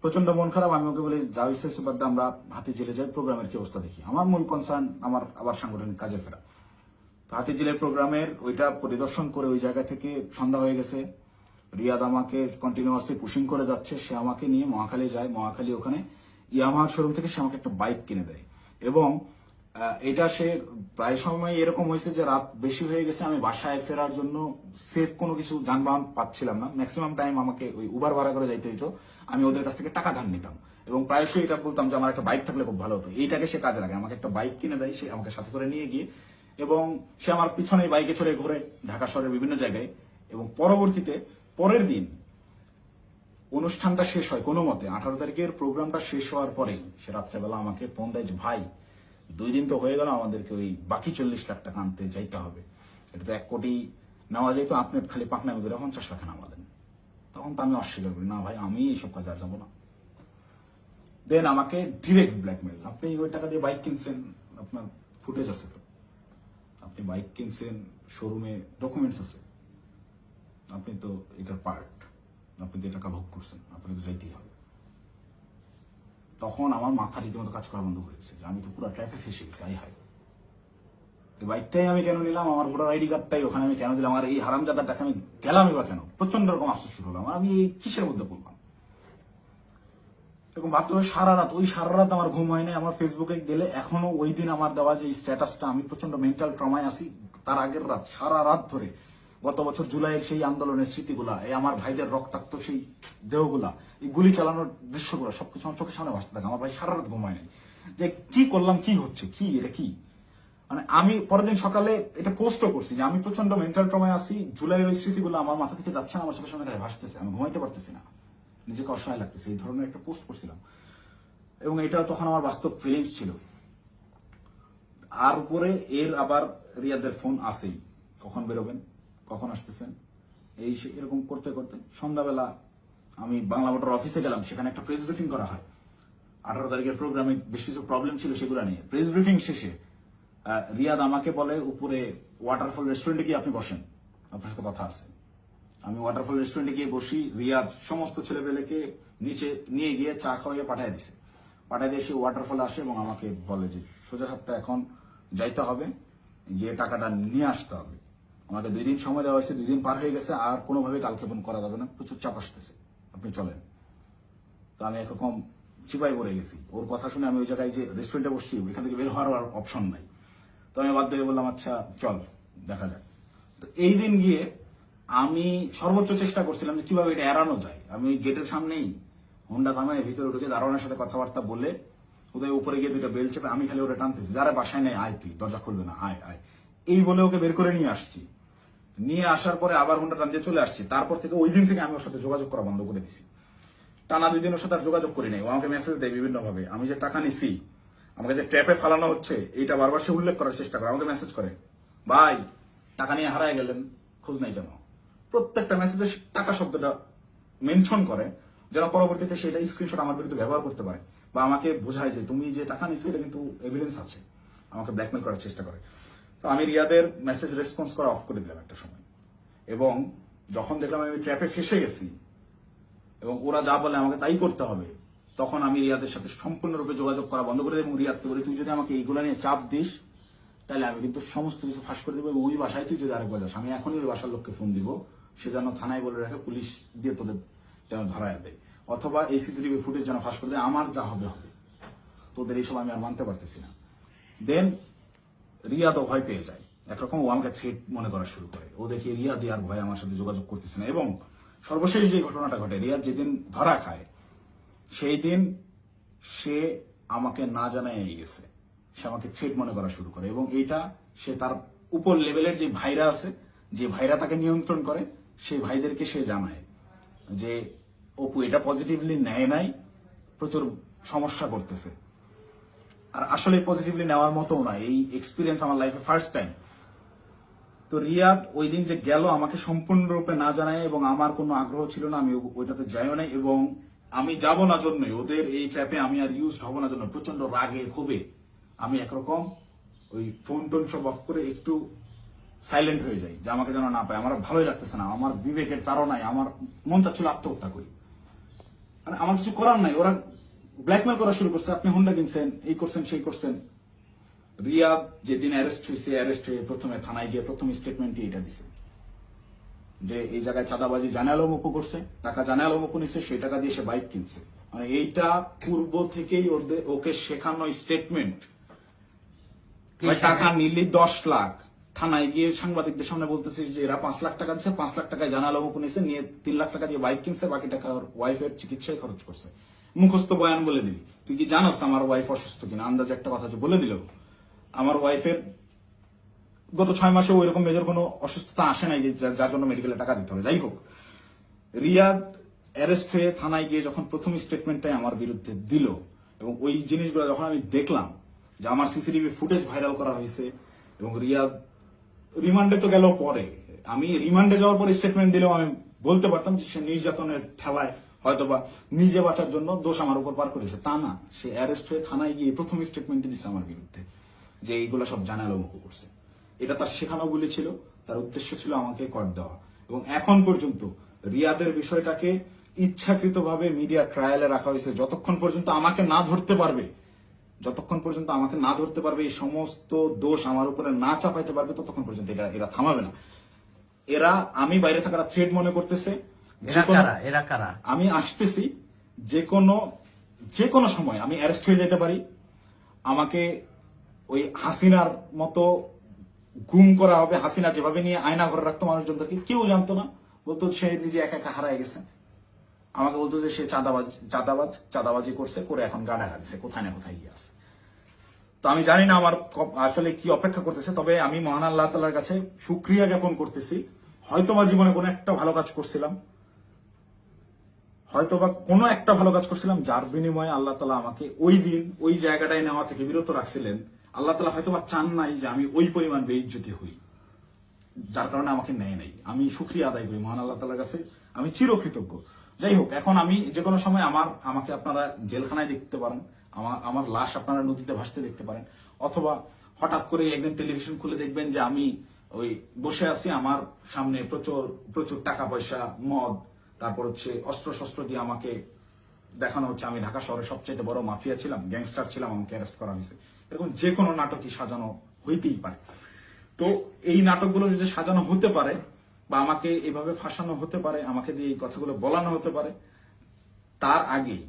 প্রচন্ড মন খারাপ। আমি ওকে বলি যা হয়েছে বাদ দিয়ে আমরা হাতি জেলে যাই, প্রোগ্রামের কি অবস্থা দেখি। আমার মূল কনসার্ন আমার আবার সাংগঠনিক কাজে ফেরা। তো হাতি জেলের প্রোগ্রামের ওইটা পরিদর্শন করে ওই জায়গা থেকে সন্ধ্যা হয়ে গেছে। রিয়াদ আমাকে কন্টিনিউয়াসলি পুশিং করে যাচ্ছে। সে আমাকে নিয়ে মহাখালী যায়, মহাখালী ওখানে ইয়ামাহার শোরুম থেকে সে আমাকে একটা বাইক কিনে দেয়। এবং এটা সে প্রায় সময় এরকম হয়েছে যে রাত বেশি হয়ে গেছে, আমি বাসায় ফেরার জন্য সেফ কোনো কিছু যানবাহন পাচ্ছিলাম না। ম্যাক্সিমাম টাইম আমাকে ওই উবার ভাড়া করে যাইতে হইতো। আমি ওদের কাছ থেকে টাকা ধার নিতাম এবং প্রায়শই এটা বলতাম যে আমার একটা বাইক থাকলে খুব ভালো হতো। এইটাকে সে কাজে লাগে, আমাকে একটা বাইক কিনে দেয় সে আমাকে সাথে করে নিয়ে গিয়ে, এবং সে আমার পিছনে বাইকে চড়ে ঘুরে ঢাকা শহরের বিভিন্ন জায়গায়। এবং পরবর্তীতে পরের দিন অনুষ্ঠানটা শেষ হয় কোনো মতে, 18 তারিখের প্রোগ্রামটা শেষ হওয়ার পরেই সে রাত্রেবেলা আমাকে ফোন দেয় যে ভাই 2 দিন তো হয়ে গেল, আমাদেরকে ওই বাকি 40 লাখ টাকা আনতে যাইতে হবে। এটা তো 1 কোটি নেওয়া যেত, আপনি খালি পাকনামি করে 50 লাখ নামালেন। তখন তো আমি অস্বীকার করি, না ভাই আমি এইসব কাজে আর যাবো না। দেন আমাকে ডিরেক্ট ব্ল্যাকমেল, আপনি ওই টাকা দিয়ে বাইক কিনছেন, আপনার ফুটেজ আছে তো, আপনি বাইক কিনছেন, শোরুমে ডকুমেন্টস আছে, আপনি তো এটার পার্ট, আপনি তো টাকা ভোগ করছেন, আপনাকে তো যাইতেই হবে। তখন আমার মাথা রীতিমতো কাজ করা বন্ধ হয়েছে যে আমি তো পুরো ট্র্যাপে ফেসে গেছি। আই হাই, বাইকটাই আমি কেন নিলাম, আমার ভোটার আইডি কার্ডটাই ওখানে আমি কেন দিলাম, আমার এই হারামজাদার টাকা আমি গেলামই বা কেন? প্রচন্ড রকম আফসোস শুরু হলাম, আমি এই কিসের মধ্যে পড়লাম এরকম ভাবতে হবে। সারা রাত আমার ঘুম হয় নাই। আমার ফেসবুকে গেলে এখনো ওই দিন আমার দেওয়া যে স্ট্যাটাসটা, আমি প্রচন্ড মেন্টাল ট্রমায় আছি। তার আগের রাত সারা রাত ধরে গত বছর জুলাইয়ের সেই আন্দোলনের স্মৃতিগুলা, এই আমার ভাইদের রক্তাক্ত সেই দেহগুলা, এই গুলি চালানোর দৃশ্যগুলো সবকিছু আমার চোখের সামনে ভাসতে থাকে। আমার ভাই সারা রাত ঘুমায় নাই যে কি করলাম, কি হচ্ছে, কি এটা কি। মানে আমি পরের দিন সকালে এটা পোস্টও করছি যে আমি প্রচন্ড মেন্টাল ট্রমায় আছি, জুলাইয়ের ওই স্মৃতিগুলো আমার মাথা থেকে যাচ্ছে না, আমার চোখের সামনে ভাসতেছে, আমি ঘুমাইতে পারতেছি না, নিজেকে অসহায় লাগতেছে। এই ধরনের একটা পোস্ট করছিলাম এবং এটা তখন আমার বাস্তব ফিলিংস ছিল। আর উপরে এর আবার রিয়াদের ফোন আসেই, কখন বেরোবেন, কখন আসতেছেন, এই এরকম করতে করতে সন্ধ্যাবেলা আমি বাংলা মোটর অফিসে গেলাম। সেখানে একটা প্রেস ব্রিফিং করা হয় 18 তারিখের প্রোগ্রামে, বেশ কিছু প্রবলেম ছিল সেগুলো নিয়ে। প্রেস ব্রিফিং শেষে রিয়াদ আমাকে বলে উপরে ওয়াটারফল রেস্টুরেন্টে গিয়ে আপনি বসেন, আপনার সাথে কথা আছে। আমি ওয়াটারফল রেস্টুরেন্টে গিয়ে বসি। রিয়াদ সমস্ত ছেলেপেলেকে নিচে নিয়ে গিয়ে চা খাওয়াইয়ে পাঠিয়ে দিছে। পাঠিয়ে দিয়ে সে ওয়াটারফলে আসে এবং আমাকে বলে যে সোজা সাপটা এখন যাইতে হবে, গিয়ে টাকাটা নিয়ে আসতে হবে। আমাকে 2 দিন সময় দেওয়া হয়েছে, 2 দিন পার হয়ে গেছে, আর কোনোভাবে কালক্ষেপণ করা যাবে না, প্রচুর চাপ আসতেছে, আপনি চলেন। তো আমি একরকম চিপাই পড়ে গেছি। ওর কথা শুনে আমি ওই জায়গায় যে রেস্টুরেন্টে বসছি, ওইখান থেকে বের হওয়ার অপশন নাই। তো আমি বাধ্য হয়ে বললাম আচ্ছা চল দেখা যাক। তো এই দিন গিয়ে আমি সর্বোচ্চ চেষ্টা করছিলাম যে কিভাবে এটা এড়ানো যায়। আমি গেটের সামনেই হোন্ডা থামায় ভিতরে ঢুকে দারোয়ানের সাথে কথাবার্তা বলে ওদের উপরে গিয়ে 2টা বেল চেপে আমি খালি ওরা টানতেছি, যারা বাসায় নেই আয়, তুই দরজা খুলবে না, আয় আয়, এই বলে ওকে বের করে নিয়ে আসছি। নিয়ে আসার পরে আবার হোন্ডা টান দিয়ে চলে আসছি। তারপর থেকে ওই দিন থেকে আমি ওর সাথে যোগাযোগ করা বন্ধ করে দিছি। টানা 2 দিন ওর সাথে আর যোগাযোগ করি নাই। ও আমাকে মেসেজ দেয় বিভিন্ন ভাবে, আমি যে টাকা নিছি, আমাকে যে ট্র্যাপে ফালানো হচ্ছে, এইটা বারবার সে উল্লেখ করার চেষ্টা করে। আমাকে মেসেজ করে, ভাই টাকা নিয়ে হারায় গেলেন, খোঁজ নাই কেন? প্রত্যেকটা মেসেজে টাকা শব্দটা মেনশন করে, যেন পরবর্তীতে সেটা স্ক্রিনশট আমার বিরুদ্ধে ব্যবহার করতে পারে, বা আমাকে বোঝায় যে তুমি যে টাকা নিচ্ছ এটা কিন্তু এভিডেন্স আছে। আমাকে ব্ল্যাকমেল করার চেষ্টা করে। তো আমি রিয়াদের মেসেজ রেসপন্স করা অফ করে দিলাম একটা সময়। এবং যখন দেখলাম আমি ট্র্যাপে ফেসে গেছি এবং ওরা যা বলে আমাকে তাই করতে হবে, তখন আমি রিয়াদের সাথে সম্পূর্ণরূপে যোগাযোগ করা বন্ধ করে দিই এবং রিয়াদকে বলি তুই যদি আমাকে এইগুলো নিয়ে চাপ দিস তাহলে আমি কিন্তু সমস্ত কিছু ফাঁস করে দেবো, এবং ওই বাসায় তুই যদি আরেকবার যাস, আমি এখনই ওই বাসার লোককে ফোন দিব, সে যেন থানায় বলে রাখে, পুলিশ দিয়ে তোদের যেন ধরায় দেয়, অথবা এই সিসিটিভি ফুটেজ যেন ফাঁস করে দেয়, আমার যা হবে হবে, তোদের এইসব আমি আর মানতে পারতেছি না। দেন রিয়াদও ভয় পেয়ে যায়, একরকম ও আমাকে থ্রেট মনে করা শুরু করে। ও দেখি রিয়াদ আর ভয় আমার সাথে যোগাযোগ করতেছে না। এবং সর্বশেষ যে ঘটনাটা ঘটে, রিয়াদ যেদিন ধরা খায় সেই দিন সে আমাকে না জানায় গেছে, সে আমাকে থ্রেট মনে করা শুরু করে। এবং এইটা সে তার উপর লেভেলের যে ভাইরা আছে, যে ভাইরা তাকে নিয়ন্ত্রণ করে, সেই ভাইদেরকে সে জানায় যে অপু এটা পজিটিভলি নেয় নাই, প্রচুর সমস্যা করতেছে। আর আসলে পজিটিভলি নেওয়ার মতো না, এই এক্সপিরিয়েন্স আমার লাইফে ফার্স্ট টাইম। তো রিয়াদ ওই দিন যে গেল আমাকে সম্পূর্ণরূপে না জানায়, এবং আমার কোনো আগ্রহ ছিল না, আমি ওইটাতে যাইও নাই, এবং আমি যাব না জন্যই, ওদের এই ট্র্যাপে আমি আর ইউজ হব না জন্য প্রচন্ড রাগে ক্ষোভে আমি একরকম ওই ফোন টোন সব অফ করে একটু সাইলেন্ট হয়ে যাই, যে আমাকে যেন না পায়। আমার ভালোই লাগতেছে না, আমার বিবেকের তাড়নায় আমার মন চাচ্ছিল আত্মহত্যা করি। মানে আমার কিছু করার নাই, ওরা ব্ল্যাকমেল করা শুরু করছে, আপনি হুন্ডা কিনছেন, এই করছেন সেই করছেন। রিয়াদ যেদিন অ্যারেস্ট হয়ে প্রথমে থানায় গিয়ে প্রথম স্টেটমেন্টই এটা দিছে যে এই জায়গায় চাঁদাবাজি জানে আলম অপু করছে, টাকা জানে আলম অপু নিছে, সেই টাকা দিয়ে সে বাইক কিনছে। মানে এইটা পূর্ব থেকেই ওকে শেখানো স্টেটমেন্ট। টাকা নিলি 10 লাখ, থানায় গিয়ে সাংবাদিকদের সামনে বলতেছে যে এরা 5 লাখ টাকা দিচ্ছে, 5 লাখ টাকায় জানা আলম অপু নিছে, নিয়ে 3 লাখ টাকা দিয়ে বাইক কিনছে, বাকি টাকা ওর ওয়াইফের চিকিৎসায় খরচ করছে। মুখস্থ বয়ান বলে দিবি, তুই কি জানোস আমার ওয়াইফ অসুস্থ কিনা? আন্দাজে একটা কথা যে বলে দিল, আমার ওয়াইফের গত 6 মাসে ওই রকম মেজর কোনো অসুস্থতা আসে নাই যে যার জন্য মেডিকেলে টাকা দিতে হবে। যাই হোক, রিয়াদ অ্যারেস্ট হয়ে থানায় গিয়ে যখন প্রথম স্টেটমেন্টটাই আমার বিরুদ্ধে দিল, এবং ওই জিনিসগুলো যখন আমি দেখলাম যে আমার সিসিটিভি ফুটেজ ভাইরাল করা হয়েছে, এবং রিয়াদ রিমান্ডে তো গেল পরে, আমি রিমান্ডে যাওয়ার পর স্টেটমেন্ট দিলেও আমি বলতে পারতাম যে সে নির্যাতনের ঠেলায় হয়তোবা নিজে বাঁচার জন্য দোষ আমার উপর পার করেছে। তা না, সে অ্যারেস্ট হয়ে থানায় গিয়ে প্রথম স্টেটমেন্ট দিচ্ছে আমার বিরুদ্ধে যে এইগুলো সব জানা আলম অপু করছে। এটা তার শেখানো বলে ছিল, তার উদ্দেশ্য ছিল আমাকে কর দেওয়া। এবং এখন পর্যন্ত রিয়াদের বিষয়টাকে ইচ্ছাকৃতভাবে মিডিয়া ট্রায়ালে রাখা হয়েছে, যতক্ষণ পর্যন্ত আমাকে না ধরতে পারবে, এই সমস্ত দোষ আমার উপরে না চাপাইতে পারবে, ততক্ষণ পর্যন্ত এরা থামাবে না। এরা আমি বাইরে থাকার থ্রেড মনে করতেছে। আমি আসতেছি, যে কোনো সময় আমি অ্যারেস্ট হয়ে যেতে পারি, আমাকে ওই হাসিনার মতো গুম করা হবে। হাসিনা যেভাবে নিয়ে আয়না ঘরে রাখতো মানুষজনদেরকে, কেউ জানতো না, বলতো সে নিজে একা একা হারায় গেছে। আমাকে বলতো যে সে চাঁদাবাজি করছে, করে এখন গা ঢাকা দিচ্ছে, কোথায় না কোথায় গিয়ে আছে। তো আমি জানি না আমার আসলে কি অপেক্ষা করতেছে, তবে আমি মহান আল্লাহ তাআলার কাছে শুকরিয়া জ্ঞাপন করতেছি। হয়তোবা জীবনে কোনো একটা ভালো কাজ করছিলাম, যার বিনিময়ে আল্লাহ তাআলা আমাকে ওই দিন ওই জায়গাটায় নেওয়া থেকে বিরত রাখছিলেন। আল্লাহ তাআলা হয়তোবা চান নাই যে আমি ওই পরিমাণ বেইজ্জতি হই, যার কারণে আমাকে নেয় নাই। আমি শুকরিয়া আদায় করি মহান আল্লাহ তাআলার কাছে, আমি চিরকৃতজ্ঞ। যাই হোক, এখন আমি যে কোনো সময় আমাকে আপনারা জেলখানায় দেখতে পারেন, আমার লাশ আপনারা নদীতে ভাসতে দেখতে পারেন, অথবা হঠাৎ করে একদিন টেলিভিশন খুলে দেখবেন যে আমি ওই বসে আছি, আমার সামনে প্রচুর টাকা পয়সা, মদ, তারপর হচ্ছে অস্ত্র শস্ত্র দিয়ে আমাকে দেখানো হচ্ছে আমি ঢাকা শহরের সবচেয়ে বড় মাফিয়া ছিলাম, গ্যাংস্টার ছিলাম, আমাকে অ্যারেস্ট করা হয়েছে। এরকম যে কোনো নাটকই সাজানো হইতেই পারে। তো এই নাটকগুলো যদি সাজানো হতে পারে, বা আমাকে এভাবে ফাঁসানো হতে পারে, আমাকে দিয়ে এই কথাগুলো বলানো হতে পারে, তার আগেই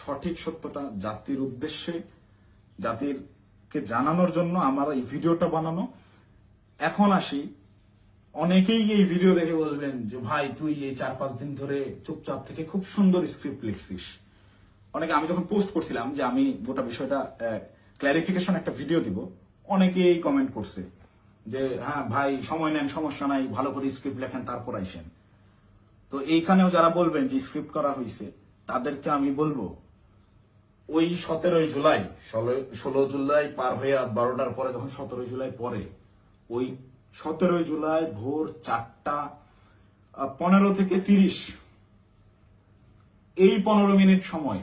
সঠিক সত্যটা জাতির উদ্দেশ্যে, জাতিরকে জানানোর জন্য আমার এই ভিডিওটা বানানো। এখন আসি, অনেকেই এই ভিডিও দেখে বলবেন যে ভাই তুই এই 4-5 দিন ধরে চুপচাপ থেকে খুব সুন্দর স্ক্রিপ্ট লিখছিস। অনেকে, আমি যখন পোস্ট করছিলাম যে আমি গোটা বিষয়টা ক্ল্যারিফিকেশন একটা ভিডিও দিব, অনেকেই কমেন্ট করছে যে হ্যাঁ ভাই সময় নেন, সমস্যা নাই, ভালো করে স্ক্রিপ্ট লেখেন তারপর আইসেন। তো এইখানেও যারা বলবেন যে স্ক্রিপ্ট করা হয়েছে, তাদেরকে আমি বলবো ওই 17 জুলাই 16 জুলাই পার হয়ে 12টার পরে, যখন 17 জুলাই পরে, ওই 17 জুলাই ভোর 4:15 থেকে 30 এই 15 মিনিট সময়,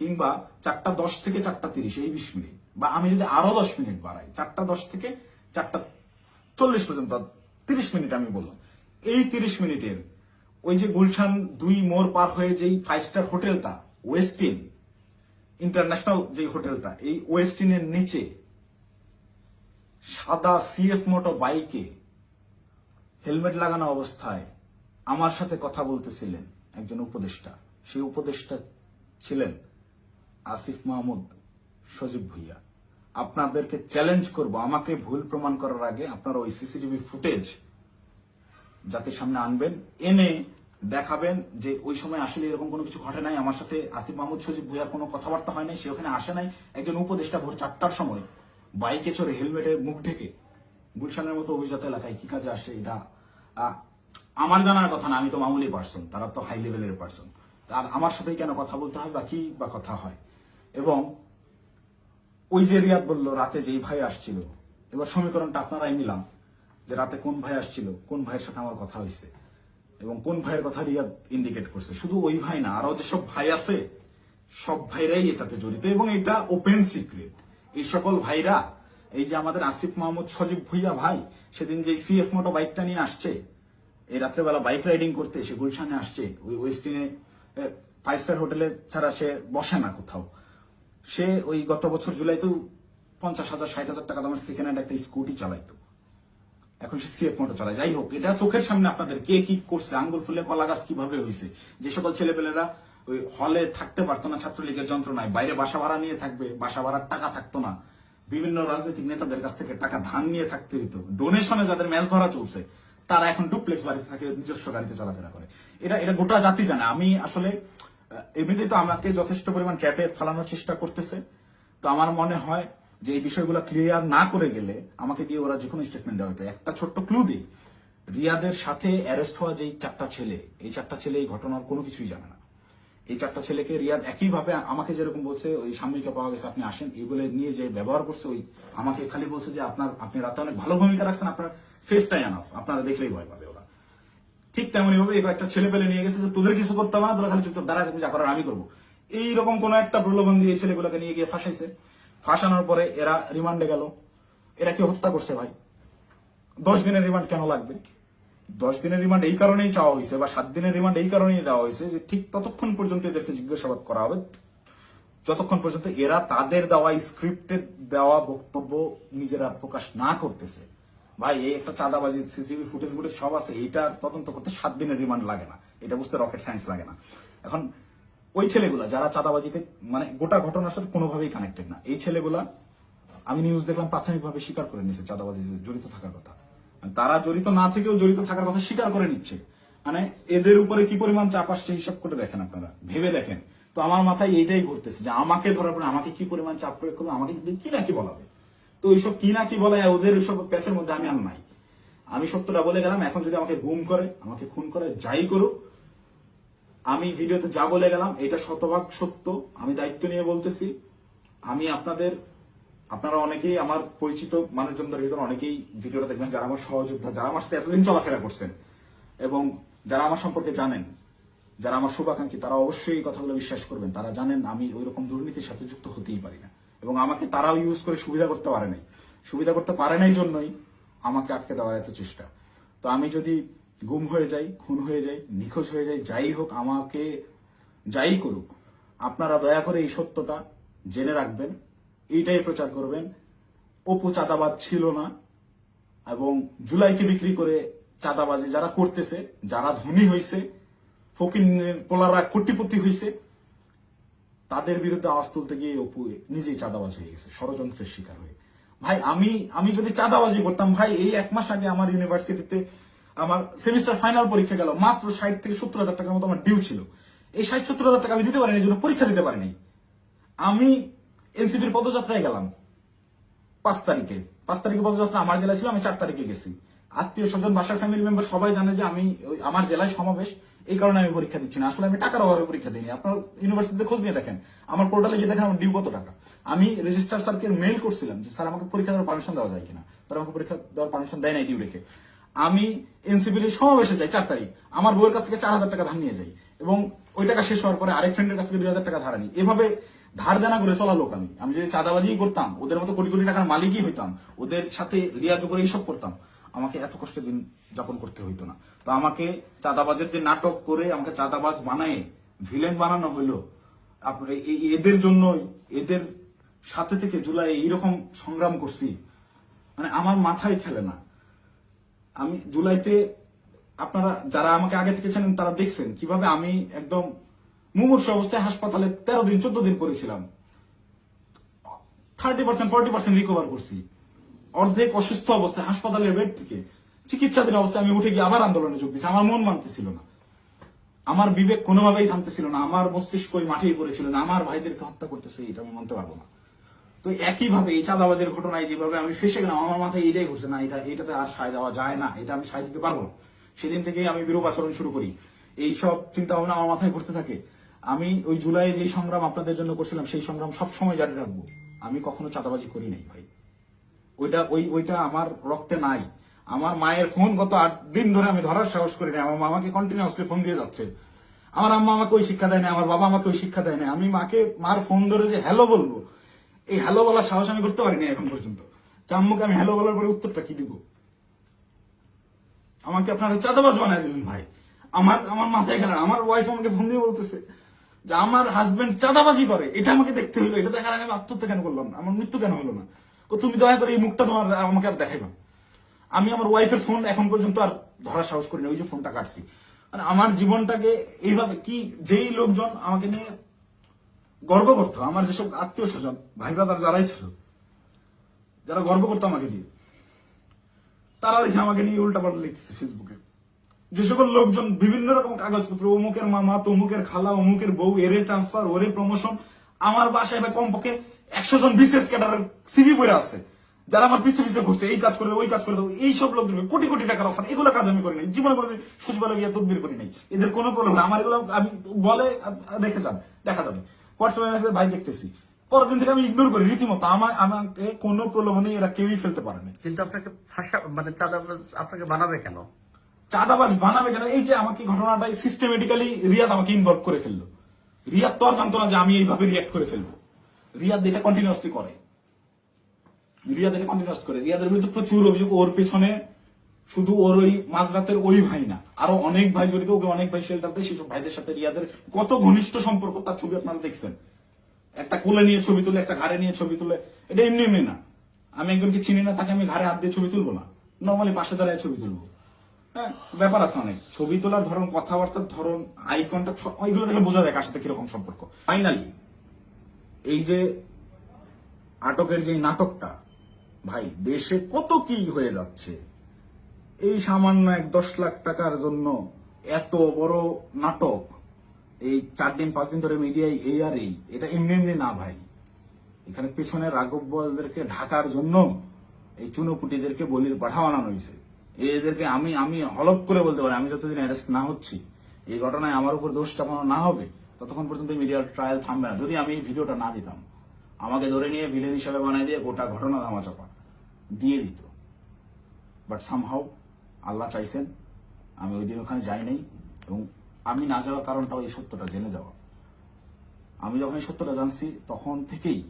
কিংবা 4:10 থেকে 4:30 এই 20 মিনিট, বা আমি যদি আরো 10 মিনিট বাড়াই, 4:10 থেকে 4:40 পর্যন্ত 30 মিনিট আমি বললাম, এই 30 মিনিটের ওই যে গুলশান 2 মোড় পার হয়ে যেই 5 স্টার হোটেলটা, ওয়েস্টিন ইন্টারন্যাশনাল যে হোটেলটা, এই ওয়েস্টিনের নিচে সাদা সিএফ মোটো বাইকে হেলমেট লাগানো অবস্থায় আমার সাথে কথা বলতেছিলেন একজন উপদেষ্টা। সেই উপদেষ্টা ছিলেন আসিফ মাহমুদ সজীব ভুইয়া। আপনাদেরকে চ্যালেঞ্জ করব, আমাকে ভুল প্রমাণ করার আগে আপনারা ওই সিসিটিভি ফুটেজ জাতির সামনে আনবেন, এনে দেখাবেন যে ওই সময় আসলে এরকম কোনো কিছু ঘটে নাই। আমার সাথে আসিফ মাহমুদ সজীব ভুইয়ার কোনো কথাবার্তা হয় নাই, সে ওখানে আসে নাই। একজন উপদেষ্টা ভোর 4টার সময় বাইকে চড়ে হেলমেটের মুখ ঢেকে গুলশানের মতো অভিজাত এলাকায় কি কাজে আসে, এটা আমার জানার কথা না। আমি তো মামুলি পার্সন, তারা তো হাই লেভেলের পার্সন। আর আমার সাথেই কেন কথা বলতে হয় বা কি বা কথা হয়। এবং ওই যে রিয়াদ বললো রাতে যেই ভাই আসছিল, এবার সমীকরণটা আপনারাই নিলাম যে রাতে কোন ভাই আসছিল, কোন ভাইয়ের সাথে আমার কথা হয়েছে এবং কোন ভাইয়ের কথা রিয়াদ ইন্ডিকেট করছে। শুধু ওই ভাই না, আরো যেসব ভাই আছে সব ভাইরাই এটাতে জড়িত এবং এটা ওপেন সিক্রেট। এই সকল ভাইরা, এই যে আমাদের আসিফ মাহমুদ সজীব ভুইয়া ভাই সেদিন যে সিএফ মোটো বাইকটা নিয়ে আসছে, এই রাত্রেবেলা বাইক রাইডিং করতে সে গুলশানে আসছে, ওই ওয়েস্টিনে 5 স্টার হোটেলে ছাড়া সে বসে না কোথাও। সে ওই গত বছর জুলাইতেও 50,000 60,000 টাকা দামের সেকেন্ড হ্যান্ড একটা স্কুটি চালাইতো, এখন সে সিএফ মোটর চালায়। যাই হোক, এটা চোখের সামনে আপনাদের কে কি করছে, আঙ্গুল ফুলে কলা গাছ কিভাবে হয়েছে। যে সকল ছেলেপেলেরা ওই হলে থাকতে পারতো না ছাত্রলীগের যন্ত্রণায়, বাইরে বাসা ভাড়া নিয়ে থাকবে, বাসা ভাড়ার টাকা থাকতো না, বিভিন্ন রাজনৈতিক নেতাদের কাছ থেকে টাকা ধার নিয়ে থাকতে হইতো, ডোনেশনে যাদের ম্যাচ ধরা চলছে তারা এখন ডুপ্লেক্স বাড়িতে থাকে, নিজস্ব গাড়িতে চলাফেরা করে। এটা গোটা জাতি জানে। আমি আসলে এমনিতেই তো আমাকে যথেষ্ট পরিমাণ ট্র্যাপে ফালানোর চেষ্টা করতেছে, তো আমার মনে হয় যে এই বিষয়গুলো ক্লিয়ার না করে গেলে আমাকে দিয়ে ওরা যে কোনো স্টেটমেন্ট দেওয়া হতো। একটা ছোট্ট ক্লু দিই, রিয়াদের সাথে অ্যারেস্ট হওয়া যেই 4টা ছেলে, এই 4টা ছেলে এই ঘটনার কোনো কিছুই জানে না। এই 4টা ছেলেকে রিয়াদ একইভাবে আমাকে যেরকম বলছে ওই সাময়িকা পাওয়া গেছে আপনি আসেন এই বলে নিয়ে যে ব্যবহার করছে, ওই আমাকে খালি বলছে যে আপনি রাতে অনেক ভালো ভূমিকা রাখছেন, আপনার ফেসটাই আনাফ, আপনারা দেখলেই ভয় পাবে ওরা। ঠিক তেমনই ভাবে এই একটা ছেলে পেলে নিয়ে গেছে যে তোদের কিছু করতে হবে না, তোরা খালি চুপচাপ দাঁড়ায় থাকবি, যা করার আমি করবো। এইরকম কোন একটা প্রলোভন দিয়ে এই ছেলেগুলোকে নিয়ে গিয়ে ফাঁসাইছে। ফাঁসানোর পরে এরা রিমান্ডে গেল। এরা কি হত্যা করছে ভাই? 10 দিনের রিমান্ড কেন লাগবে? 10 দিনের রিমান্ড এই কারণেই চাওয়া হয়েছে বা 7 দিনের রিমান্ড এই কারণেই দেওয়া হয়েছে যে ঠিক ততক্ষণ পর্যন্ত এদেরকে জিজ্ঞাসাবাদ করা হবে যতক্ষণ পর্যন্ত এরা তাদের দেওয়া স্ক্রিপ্টেড দেওয়া বক্তব্য নিজেরা প্রকাশ না করতেছে। ভাই এই একটা চাঁদাবাজি সিসিটিভি ফুটেজ সব আছে, এইটা তদন্ত করতে 7 দিনের রিমান্ড লাগে না, এটা বুঝতে রকেট সায়েন্স লাগে না। এখন ওই ছেলেগুলা যারা চাঁদাবাজিতে মানে গোটা ঘটনার সাথে কোনোভাবেই কানেক্টেড না, এই ছেলেগুলা আমি নিউজ দেখলাম প্রাথমিকভাবে স্বীকার করে নিচ্ছে চাঁদাবাজিতে জড়িত থাকার কথা। তারা জড়িত না থেকেও জড়িত থাকার কথা স্বীকার করে নিচ্ছে। মানে এদের উপরে কি পরিমাণ চাপ আসছে হিসাব করে দেখেন, আপনারা ভেবে দেখেন। তো আমার মাথায় এইটাই ঘুরতেছে যে আমাকে ধরার পরে আমাকে কি পরিমাণ চাপ প্রয়োগ করবে, আমাকে কি না কি বলাবে। তো এইসব কি না কি বলে ওদের ওইসব প্যাচের মধ্যে আমি আর নাই। আমি সত্যটা বলে গেলাম, এখন যদি আমাকে গুম করে, আমাকে খুন করে, যাই করুক, আমি ভিডিওতে যা বলে গেলাম এটা শতভাগ সত্য, আমি দায়িত্ব নিয়ে বলতেছি। আমি আপনারা অনেকেই আমার পরিচিত মানুষজনদের ভিতরে অনেকেই ভিডিওটা দেখবেন যারা আমার সহযোদ্ধা, যারা আমার সাথে এতদিন চলাফেরা করছেন এবং যারা আমার সম্পর্কে জানেন, যারা আমার শুভাকাঙ্ক্ষী, তারা অবশ্যই এই কথাগুলো বিশ্বাস করবেন। তারা জানেন আমি ওই রকম দুর্নীতির সাথে যুক্ত হতেই পারি না এবং আমাকে তারাও ইউজ করে সুবিধা করতে পারে নাই। সুবিধা করতে পারে নাই জন্যই আমাকে আটকে দেওয়ার এত চেষ্টা। তো আমি যদি গুম হয়ে যাই, খুন হয়ে যাই, নিখোঁজ হয়ে যাই, যাই হোক, আমাকে যাই করুক, আপনারা দয়া করে এই সত্যটা জেনে রাখবেন, এইটাই প্রচার করবেন। অপু চাঁদাবাজ ছিল না এবং জুলাইকে বিক্রি করে চাঁদাবাজি যারা করতেছে, যারা ধনী হয়েছে, ফকিরের পোলারা কোটিপতি হয়েছে, তাদের বিরুদ্ধে আওয়াজ তুলতে গিয়ে অপু নিজেই চাঁদাবাজ হয়ে গেছে, ষড়যন্ত্রের শিকার হয়ে। ভাই আমি যদি চাঁদাবাজি করতাম, ভাই এই 1 মাস আগে আমার ইউনিভার্সিটিতে আমার সেমিস্টার ফাইনাল পরীক্ষা গেল, মাত্র 60 থেকে 70,000 টাকার মতো আমার ডিউ ছিল। এই 60-70,000 টাকা আমি দিতে পারিনি, এই জন্য পরীক্ষা দিতে পারিনি। আমি এনসিপির পদযাত্রায় গেলাম 5 তারিখে পদযাত্রা আমার জেলায় ছিল, আমি 4 তারিখে গেছি। আত্মীয় স্বজন, বাসার ফ্যামিলি মেম্বার সবাই জানে যে আমি আমার জেলায় সমাবেশ, এই কারণে আমি পরীক্ষা দিচ্ছি না। আসলে আমি টাকার অভাবে পরীক্ষা দিইনি। আপনার ইউনিভার্সিটিতে খোঁজ নিয়ে দেখেন, আমার পোর্টালে গিয়ে দেখেন আমার ডিউ কত টাকা। আমি রেজিস্ট্রার স্যারকে মেইল করছিলাম যে স্যার আমাকে পরীক্ষা দেওয়ার পারমিশন দেওয়া যায় কিনা, তারা আমাকে পরীক্ষা দেওয়ার পারমিশন দেয় নাই ডিউ রেখে। আমি এনসিপির সমাবেশে যাই 4 তারিখ, আমার বউয়ের কাছ থেকে 4,000 টাকা ধার নিয়ে যাই এবং ওই টাকা শেষ হওয়ার পরে আরেক ফ্রেন্ডের কাছ থেকে 2,000 টাকা ধার আনি। এভাবে ধার দেনা করে চলা লোক আমি যদি চাঁদাবাজি করতাম, ওদের মতো কোটি কোটি টাকার মালিকই হইতাম, ওদের সাথে লিয়াজু করে এইসব করতাম, আমাকে এত কষ্টের দিন যাপন করতে হইতো না। তো আমাকে চাঁদাবাজের যে নাটক করে আমাকে চাঁদাবাজ বানায় ভিলেন বানানো হইলো, এদের জন্যই, এদের সাথে থেকে জুলাই এইরকম সংগ্রাম করছি, মানে আমার মাথায় খেলে না। আমি জুলাইতে, আপনারা যারা আমাকে আগে থেকে চেনেন তারা দেখছেন কিভাবে আমি একদম মুমূর্ষু অবস্থায় হাসপাতালে 13 দিন 14 দিন পড়েছিলাম। 30% 40% রিকভার করছি। অর্ধেক অসুস্থ অবস্থায় হাসপাতালের বেড থেকে চিকিৎসাধীন অবস্থায় আমি উঠে গিয়ে আবার আন্দোলনে যোগ দিয়েছি। আমার মন মানতেছিল না, আমার বিবেক কোনোভাবেই থামতেছিল না, আমার মস্তিষ্ক মাঠেই পড়েছিল না, আমার ভাইদেরকে হত্যা করতেছে, এটা আমি মানতে পারবো না। তো একইভাবে এই চাঁদাবাজের ঘটনায় যেভাবে আমি ফেসে গেলাম, আমার মাথায় এইটাই ঘুরছে, না এটাতে আর সায় দেওয়া যায় না, এটা আমি সায় দিতে পারবো না। সেদিন থেকেই আমি বিরূপ আচরণ শুরু করি, এইসব চিন্তা ভাবনা আমার মাথায় ঘুরতে থাকে। আমি ওই জুলাই যে সংগ্রাম আপনাদের জন্য করছিলাম সেই সংগ্রাম সবসময় জারি রাখবো। আমি কখনো চাঁদাবাজি করি নাই ভাই, ওইটা আমার রক্তে নাই। আমার মায়ের ফোন গত 8 দিন ধরে আমি ধরার সাহস করি না। আমার মামাকে কন্টিনিউয়াসলি ফোন দিয়ে যাচ্ছে। আমার আম্মা আমাকে ওই শিক্ষা দেয় না, আমার বাবা আমাকে ওই শিক্ষা দেয় না। আমি মার ফোন ধরে যে হ্যালো বলবো, এই হ্যালো বলার সাহস আমি করতে পারিনি এখন পর্যন্ত। আম্মুকে আমি হ্যালো বলার পরে উত্তরটা কি দিব? আমাকে আপনারা চাঁদাবাজ বানাই দিলেন ভাই। আমার মাথায় গেল। আমার ওয়াইফ আমাকে ফোন দিয়ে বলতেছে যে আমার হাজবেন্ড চাঁদাবাজি করে, এটা আমাকে দেখতে হইলো। এটা দেখার আগে আমি আত্মহত্যা কেন করলাম না, আমার মৃত্যু কেন হলো না? তুমি দয়া করে এই মুখটা তোমার আমাকে আর দেখাইবা। আমি আমার ওয়াইফের ফোন এখন পর্যন্ত আর ধরার সাহস করি না, ওই যে ফোনটা কাটছি। মানে আমার জীবনটাকে এইভাবে কি, যেই লোকজন আমাকে নিয়ে গর্ব করতো, আমার যেসব আত্মীয় স্বজন ভাই ব্রাদার যারাই ছিল, যারা গর্ব করতো আমাকে দিয়ে, তারা দেখে আমাকে নিয়ে উল্টাপাল্টা লিখতেছে ফেসবুকে। যে সকল লোকজন বিভিন্ন রকম কাগজপত্র, অমুকের মামা, তমুকের খালা, অমুকের বউ, এরে ট্রান্সফার, ওরে প্রমোশন, আমার বাসায় কমপক্ষে 100 জন বিশেষ ক্যাডারের সিভি বইরা আছে, যারা আমার পিছে পিছে ঘুরছে, এই কাজ করে দেবো, ওই কাজ করে দেবো। এইসব লোকজন কোটি কোটি টাকার অফার, এগুলো কাজ আমি করি নাই জীবনে, কোনো সচিবালয় গিয়ে তদবির করি নাই। এদের কোনো প্রবলেম না। আমার এগুলো আমি বলে রেখে যান, দেখা যাবে হোয়াটসঅ্যাপে মেসেজ, ভাই দেখতেছি, পরের দিন থেকে আমি ইগনোর করি রীতিমতো। আমাকে কোনো প্রলোভনে এরা কেউই ফেলতে পারে না। কিন্তু আপনাকে মানে চাঁদাবাজ আপনাকে বানাবে কেন? চাঁদাবাজ বানাবে কেন? এই যে আমাকে ঘটনাটাই সিস্টেমেটিক্যালি রিয়াদ আমাকে ইনভলভ করে ফেললো। রিয়াদ তো আর জানতো না যে আমি এইভাবে রিয়াক্ট করে ফেলবো। রিয়াদ এটা কন্টিনিউয়াসলি করে। রিয়াদের বিরুদ্ধে প্রচুর অভিযোগ। ওর পেছনে শুধু ওর ওই মাঝরাতের ওই ভাই না, আরো অনেক ভাই জড়িত। ওকে অনেক ভাই শেল্টার দেয়। সেসব ভাইদের সাথে রিয়াদের কত ঘনিষ্ঠ সম্পর্ক, তার ছবি আপনারা দেখছেন। একটা কোলে নিয়ে ছবি তুলে, একটা ঘাড়ে নিয়ে ছবি তুলে। এটা এমনি এমনি না। আমি একজনকে চিনি না, তাকে আমি ঘাড়ে হাত দিয়ে ছবি তুলবো না, নর্মালি পাশে দাঁড়ায় ছবি তুলবো। হ্যাঁ, ব্যাপার আছে অনেক। ছবি তোলার ধরন, কথাবার্তার ধরন, আই কন্ট্যাক্ট, ওইগুলো দেখে বোঝা যায় কার সাথে কিরকম সম্পর্ক। ফাইনালি এই যে আটকের যে নাটকটা, ভাই দেশে কত কি হয়ে যাচ্ছে। এই সামান্য 10 লাখ টাকার জন্য এত বড় নাটক, এই 4 দিন 5 দিন ধরে মিডিয়ায় এই আর এই, এটা এমনি এমনি না ভাই। এখানে পেছনে রাঘব বোয়ালদেরকে ঢাকার জন্য এই চুনোপুটিদেরকে বলির পাঠা বানানো হয়েছে। এদেরকে আমি হলপ করে বলতে পারি, আমি যতদিন অ্যারেস্ট না হচ্ছি, এই ঘটনায় আমার উপর দোষ চাপানো না হবে, ততক্ষণ পর্যন্ত মিডিয়ার ট্রায়াল থামবে না। যদি আমি এই ভিডিওটা না দিতাম, আমাকে ধরে নিয়ে ভিলেন হিসাবে বানাই দিয়ে গোটা ঘটনা ধামাচাপা দিয়ে দিত। বাট সামহাউ আল্লাহ চাইছেন আমি ওই দিন ওখানে যাই নাই, এবং আমি না যাওয়ার কারণটা এই সত্যটা জেনে যাওয়া। আমি যখন এই সত্যটা জানছি, তখন থেকেই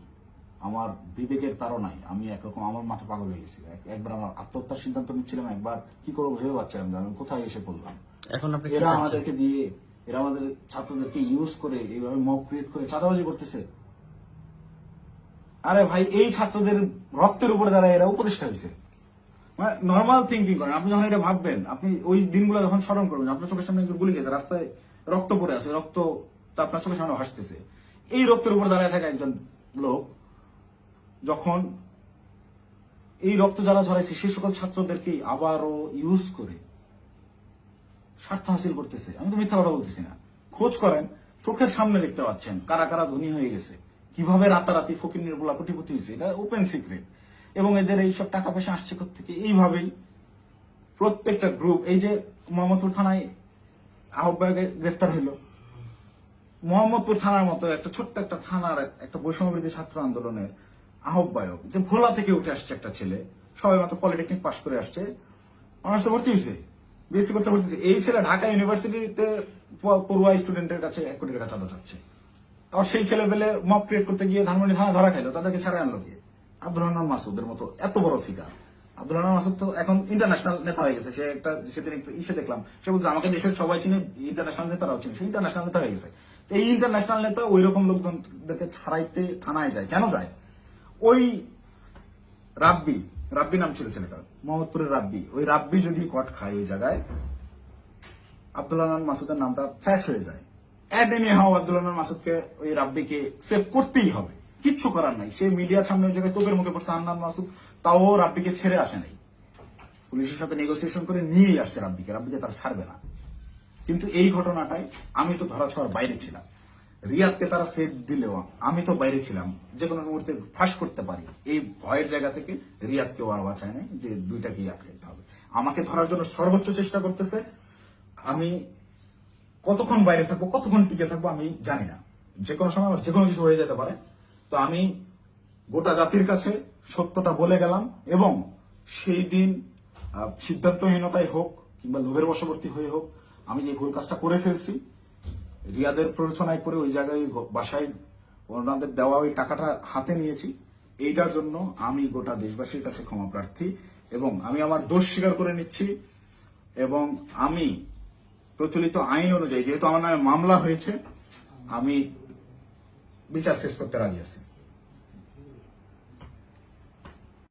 আমার বিবেকের তাড়নায় আমি একরকম আমার মাথা পাগল হয়ে গেছিল। একবার আমার আত্মহত্যার সিদ্ধান্ত নিচ্ছিলাম, একবার কি করবো ভেবে পাচ্ছিলাম যে আমি কোথায় এসে পড়লাম। এখন এরা আমাদেরকে দিয়ে, এরা আমাদের ছাত্রদেরকে ইউজ করে এইভাবে মব ক্রিয়েট করে চাঁদাবাজি করতেছে। আরে ভাই, এই ছাত্রদের রক্তের উপরে যারা এরা উপদেষ্টা হয়েছে, মানে নর্মাল থিঙ্কিং করেন। আপনি যখন এটা ভাববেন, আপনি ওই দিনগুলো যখন স্মরণ করবেন, আপনার চোখের সামনে একজন গুলি গেছে, রাস্তায় রক্ত পড়ে আছে, রক্তটা আপনার চোখের সামনে ভাসতেছে। এই রক্তের উপর দাঁড়ায় থাকা একজন লোক যখন এই রক্ত যারা ঝরাইছে সেই সকল ছাত্রদেরকে আবারও ইউজ করে স্বার্থ হাসিল করতেছে। আমি তো মিথ্যা কথা বলতেছি না। খোঁজ করেন, চোখের সামনে দেখতে পাচ্ছেন কারা কারা ধনী হয়ে গেছে, কিভাবে রাতারাতি ফকির নির্মলা কোটিপতি হয়েছে। এটা ওপেন সিক্রেট। এবং এদের এইসব টাকা পয়সা আসছে থেকে এইভাবেই প্রত্যেকটা গ্রুপ। এই যে মোহাম্মদপুর থানায় আহ্বায়কে গ্রেফতার হইল, মোহাম্মদপুর থানার মতো একটা ছোট্ট একটা থানার একটা বৈষম্যবিরোধী ছাত্র আন্দোলনের আহ্বায়ক, যে ভোলা থেকে উঠে আসছে একটা ছেলে, সবাই মাত্র পলিটেকনিক পাশ করে আসছে, অনার্স ভর্তি হয়েছে, বিএসসি করতে ভর্তি হয়েছে। এই ছেলে ঢাকা ইউনিভার্সিটিতে পড়ুয়া স্টুডেন্টের কাছে 1 কোটি টাকা চাঁদা চাচ্ছে। আর সেই ছেলে পেলে মব ক্রিয়েট করতে গিয়ে ধানমন্ডি থানা ধরা খাইলো, তাদেরকে ছাড়া আনলো গিয়ে। আব্দুল রহমান মাসুদের মতো এত বড় ফিগার। আব্দুল রহমান মাসুদ তো এখন ইন্টারন্যাশনাল নেতা হয়ে গেছে। সে একটা সেদিন একটু ইসে দেখলাম, সে বলছে আমাকে দেশের সবাই চিনে, ইন্টারন্যাশনাল নেতারাও চিনে। সে ইন্টারন্যাশনাল নেতা হয়ে গেছে। এই ইন্টারন্যাশনাল নেতা ওই রকম লোকজনদেরকে ছাড়াইতে থানায় যায়। কেন যায়? ওই রাব্বি নাম ছিল ছেলেটার, মোহাম্মদপুরের রাব্বি। ওই রাব্বি যদি কট খায় ওই জায়গায়, আব্দুল রহমান মাসুদের নামটা ফ্ল্যাশ হয়ে যায়। আব্দুল রহমান মাসুদকে, ওই রাব্বিকে সেভ করতেই হবে, কিচ্ছু করার নাই। সে মিডিয়ার সামনে ওই জায়গায় তোপের মুখে পড়ছে আন্নান মাসুদ, তাও রাব্বিকে ছেড়ে আসে নাই। পুলিশের সাথে নেগোসিয়েশন করে নিয়েই আসছে রাব্বিকে তার ছাড়বে না। কিন্তু এই ঘটনাটাই আমি তো ধরা ছোঁয়ার বাইরে ছিলাম। রিয়াদকে তারা সেভ দিলেও আমি তো বাইরে ছিলাম, যে কোনো মুহূর্তে ফাঁস করতে পারি। এই ভয়ের জায়গা থেকে রিয়াদকেও আর বাঁচায় নাই যে দুইটাকেই আটকাইতে হবে। আমাকে ধরার জন্য সর্বোচ্চ চেষ্টা করতেছে। আমি কতক্ষণ বাইরে থাকবো, কতক্ষণ টিকে থাকবো আমি জানি না। যে কোনো সময় আমার যে কোনো কিছু হয়ে যেতে পারে। তো আমি গোটা জাতির কাছে সত্যটা বলে গেলাম, এবং সেই দিন সিদ্ধান্তহীনতায় হোক কিংবা লোভের বশবর্তী হয়ে হোক, আমি যে ভুল কাজটা করে ফেলছি, রিয়াদের প্ররোচনায় করে ওই জায়গায় বাসায় ওনাদের দেওয়া ওই টাকাটা হাতে নিয়েছি, এইটার জন্য আমি গোটা দেশবাসীর কাছে ক্ষমা প্রার্থী, এবং আমি আমার দোষ স্বীকার করে নিচ্ছি। এবং আমি প্রচলিত আইন অনুযায়ী, যেহেতু আমার নামে মামলা হয়েছে, আমি বিচার ফেস করতে রাজি আছি।